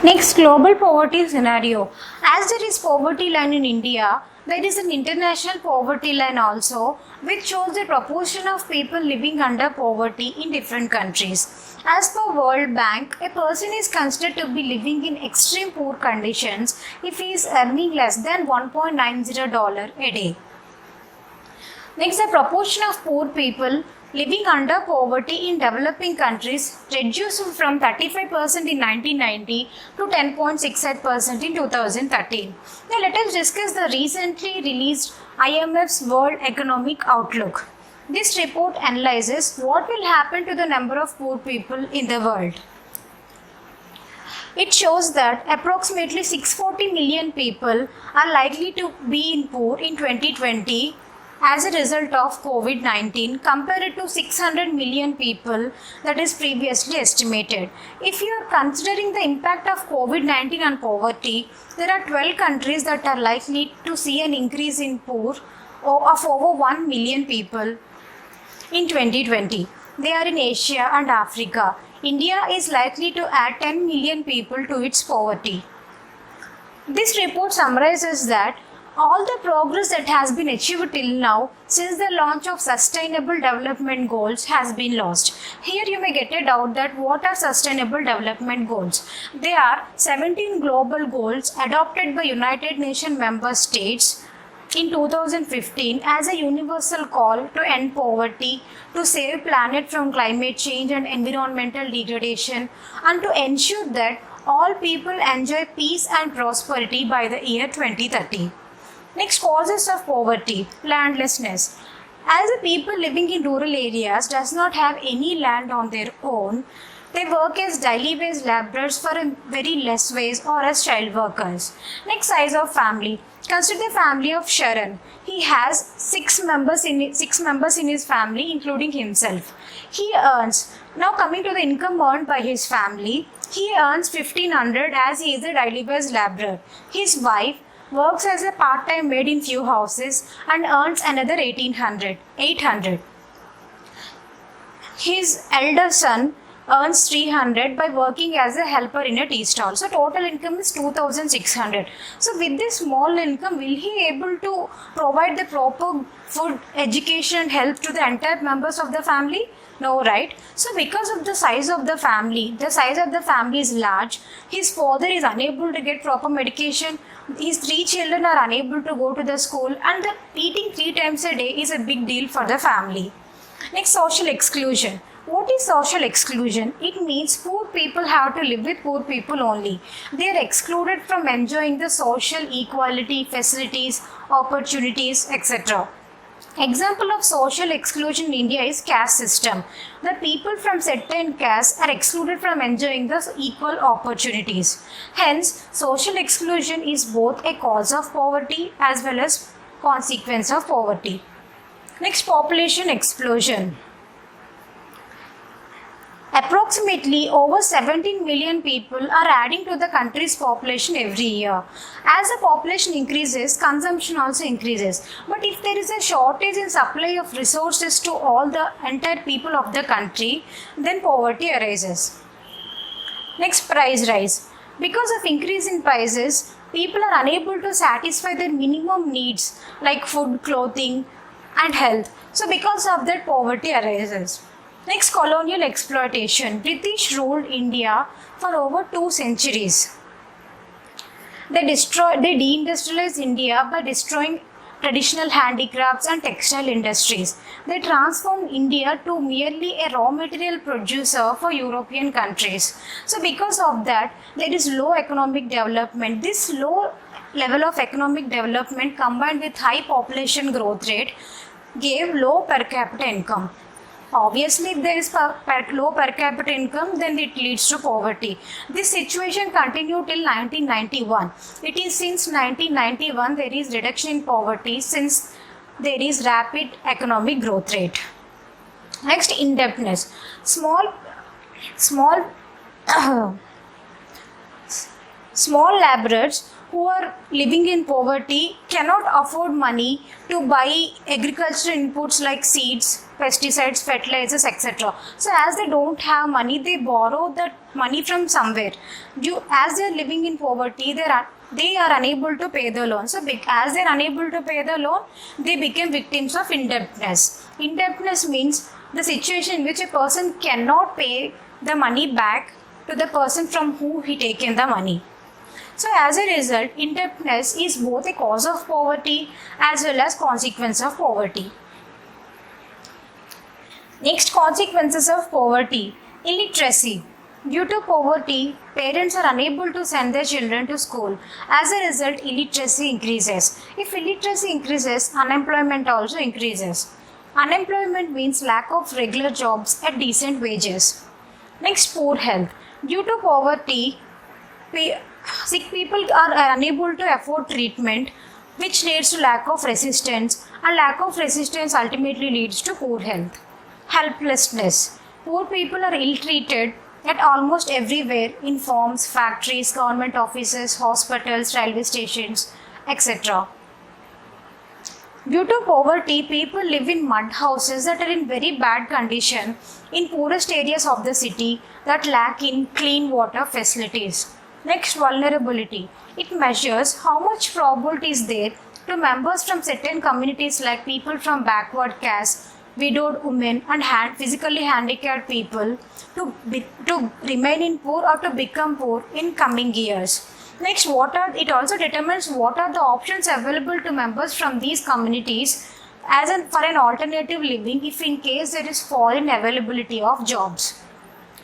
Next, global poverty scenario. As there is poverty line in India, there is an international poverty line also, which shows the proportion of people living under poverty in different countries. As per World Bank, a person is considered to be living in extreme poor conditions if he is earning less than $1.90 a day. Next, the proportion of poor people living under poverty in developing countries reduced from 35% in 1990 to 10.68% in 2013. Now, let us discuss the recently released IMF's World Economic Outlook. This report analyzes what will happen to the number of poor people in the world. It shows that approximately 640 million people are likely to be in poor in 2020 as a result of COVID-19 compared to 600 million people that is previously estimated. If you are considering the impact of COVID-19 on poverty, there are 12 countries that are likely to see an increase in poor of over 1 million people in 2020. They are in Asia and Africa. India is likely to add 10 million people to its poverty. This report summarizes that all the progress that has been achieved till now since the launch of Sustainable Development Goals has been lost. Here you may get a doubt that what are Sustainable Development Goals? They are 17 global goals adopted by United Nations member states in 2015 as a universal call to end poverty, to save planet from climate change and environmental degradation, and to ensure that all people enjoy peace and prosperity by the year 2030. Next, causes of poverty, landlessness. As the people living in rural areas does not have any land on their own, they work as daily wage laborers for a very less wage or as child workers. Next, size of family. Consider the family of Sharon. He has six members in his family, including himself. He earns, now coming to the income earned by his family, he earns 1500 as he is a daily wage laborer. His wife works as a part-time maid in few houses and earns another 800. His elder son earns 300 by working as a helper in a tea stall. So total income is 2600. So with this small income, will he able to provide the proper food, education and help to the entire members of the family? No, right? So because of the size of the family is large. His father is unable to get proper medication. His 3 children are unable to go to the school, and the eating 3 times a day is a big deal for the family. Next, social exclusion. What is social exclusion? It means poor people have to live with poor people only. They are excluded from enjoying the social equality, facilities, opportunities, etc. Example of social exclusion in India is caste system. The people from certain castes are excluded from enjoying the equal opportunities. Hence, social exclusion is both a cause of poverty as well as consequence of poverty. Next, population explosion. Approximately over 17 million people are adding to the country's population every year. As the population increases, consumption also increases. But if there is a shortage in supply of resources to all the entire people of the country, then poverty arises. Next, price rise. Because of increase in prices, people are unable to satisfy their minimum needs like food, clothing, and health. So because of that, poverty arises. Next, colonial exploitation. British ruled India for over 2 centuries. They deindustrialized India by destroying traditional handicrafts and textile industries. They transformed India to merely a raw material producer for European countries. So because of that, there is low economic development. This low level of economic development combined with high population growth rate gave low per capita income. Obviously, if there is low per capita income, then it leads to poverty. This situation continued till 1991. It is since 1991 there is reduction in poverty since there is rapid economic growth rate. Next, indebtedness. Small laborers who are living in poverty cannot afford money to buy agricultural inputs like seeds, pesticides, fertilizers, etc. So as they don't have money, they borrow that money from somewhere. As they are living in poverty, they are unable to pay the loan. So as they are unable to pay the loan, they become victims of indebtedness. Indebtedness means the situation in which a person cannot pay the money back to the person from whom he taken the money. So as a result, indebtedness is both a cause of poverty as well as consequence of poverty. Next, consequences of poverty. Illiteracy. Due to poverty, parents are unable to send their children to school. As a result, illiteracy increases. If illiteracy increases, unemployment also increases. Unemployment means lack of regular jobs at decent wages. Next, poor health. Due to poverty, sick people are unable to afford treatment, which leads to lack of resistance, and lack of resistance ultimately leads to poor health. Helplessness. Poor people are ill-treated at almost everywhere in farms, factories, government offices, hospitals, railway stations, etc. Due to poverty, people live in mud houses that are in very bad condition in poorest areas of the city that lack in clean water facilities. Next, vulnerability. It measures how much probability is there to members from certain communities like people from backward caste, widowed women and physically handicapped people to remain in poor or to become poor in coming years. Next, it also determines what are the options available to members from these communities for an alternative living if in case there is fall in availability of jobs.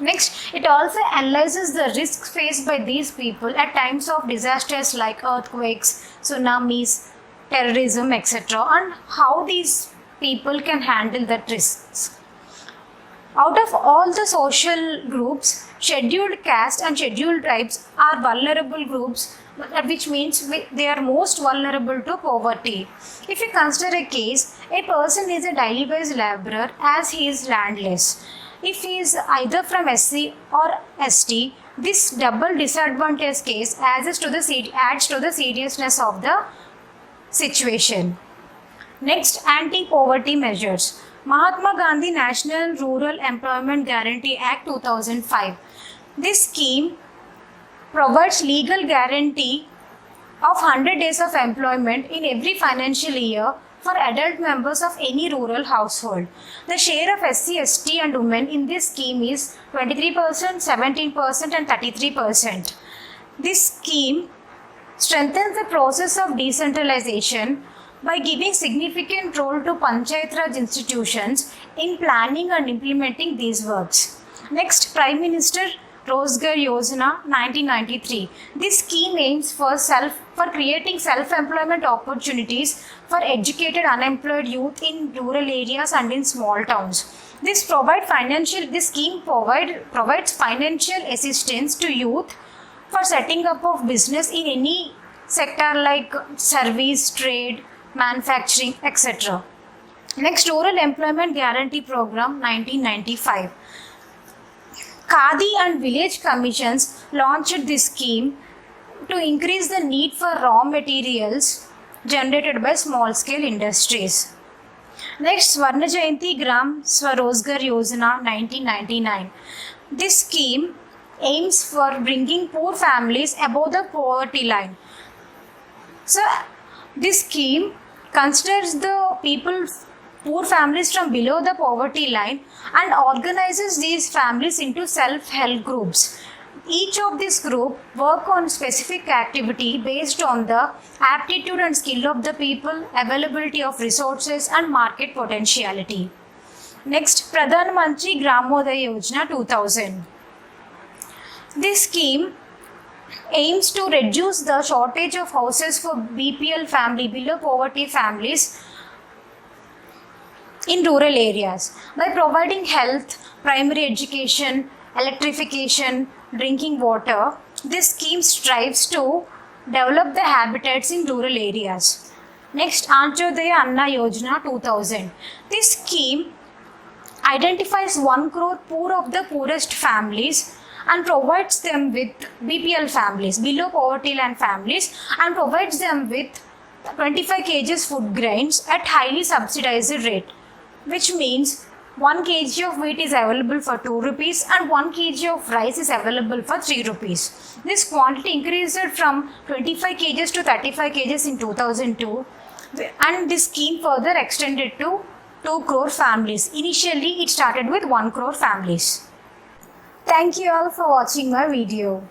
Next, it also analyzes the risks faced by these people at times of disasters like earthquakes, tsunamis, terrorism, etc. and how these people can handle that risks. Out of all the social groups, scheduled caste and scheduled tribes are vulnerable groups, which means they are most vulnerable to poverty. If you consider a case, a person is a daily wage laborer as he is landless. If he is either from SC or ST, this double disadvantage case adds to the seriousness of the situation. Next, anti-poverty measures. Mahatma Gandhi National Rural Employment Guarantee Act 2005. This scheme provides legal guarantee of 100 days of employment in every financial year for adult members of any rural household. The share of SC, ST and women in this scheme is 23%, 17% and 33%. This scheme strengthens the process of decentralization by giving significant role to Panchayat Raj institutions in planning and implementing these works. Next, Prime Minister Rozgar Yojana 1993. This scheme aims for creating self-employment opportunities for educated unemployed youth in rural areas and in small towns. This scheme provides financial assistance to youth for setting up of business in any sector like service, trade, manufacturing, etc. Next, Rural Employment Guarantee Program 1995. Khadi and Village Commissions launched this scheme to increase the need for raw materials generated by small-scale industries. Next, Swarna Jayanti Gram Swarozgar Yojana 1999. This scheme aims for bringing poor families above the poverty line. So, this scheme considers the poor families from below the poverty line and organizes these families into self-help groups. Each of these groups work on specific activity based on the aptitude and skill of the people, availability of resources and market potentiality. Next, Pradhan Mantri Gramodaya Yojana 2000. This scheme aims to reduce the shortage of houses for BPL below poverty families in rural areas by providing health, primary education, electrification, drinking water. This scheme strives to develop the habitats in rural areas. Next, Antyodaya Anna Yojana 2000. This scheme identifies 1 crore poor of the poorest families and provides them with BPL families, below poverty line families, and provides them with 25 kgs food grains at highly subsidized rate, which means 1 kg of wheat is available for 2 rupees and 1 kg of rice is available for 3 rupees. This quantity increased from 25 kgs to 35 kgs in 2002, and this scheme further extended to 2 crore families. Initially, it started with 1 crore families. Thank you all for watching my video.